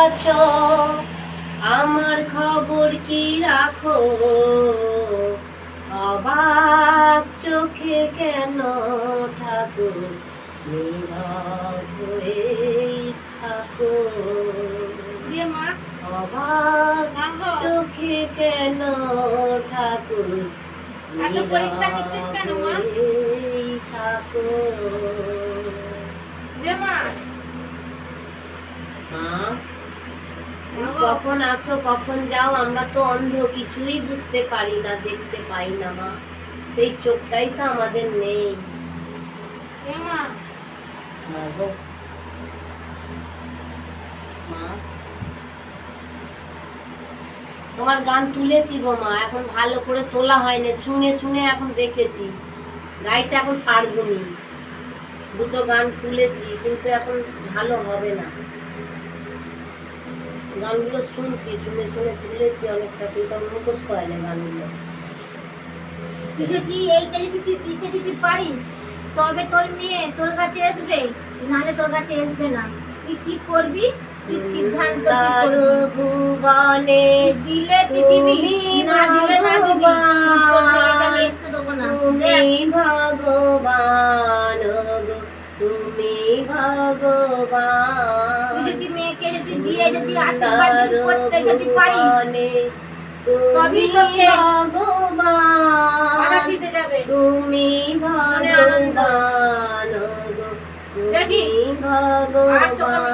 আছো আমার খবর কি রাখো, অবাক চোখে কেন ঠাকুর নীরব হয়েই থাকো। অবাক চোখে কেন ঠাকুর নীরব হয়েই থাকো। কখন আসো কখন যাও, আমরা তো অন্ধ, কিছুই বুঝতে পারি না, দেখতে পাই না মা, সেই চোখটাই তো আমাদের নেই। তোমার গান তুলেছি গো মা, এখন ভালো করে তোলা হয়নি, শুনে শুনে এখন দেখেছি, গাইতে এখন পারবো নি। দুটো গান তুলেছি কিন্তু এখন ভালো হবে না। গানগুলো শুনছি, শুনে শুনে তুলেছি অনেকটা, কিন্তু মুখস্থ হয় না গানগুলো। তুই যদি এইটা যদি তুই দিতে যদি পারিস তবে তোর মেয়ে তোর কাছে আসবে, নাহলে তোর কাছে আসবে না। তুই কি করবি তুই সিদ্ধান্ত ভুবনে দিলে দিবি, না দিলে না দিবি, আমি আসতে দেবো না। তুমি ভগবান, তুমি ভগবান, তুই যদি মেয়েকে যদি দিয়ে যদি আশীর্বাদ যদি করতে যদি পারিস তুমি ভগবান, দিতে যাবে। তুমি ভগবান, তুমি ভগবান।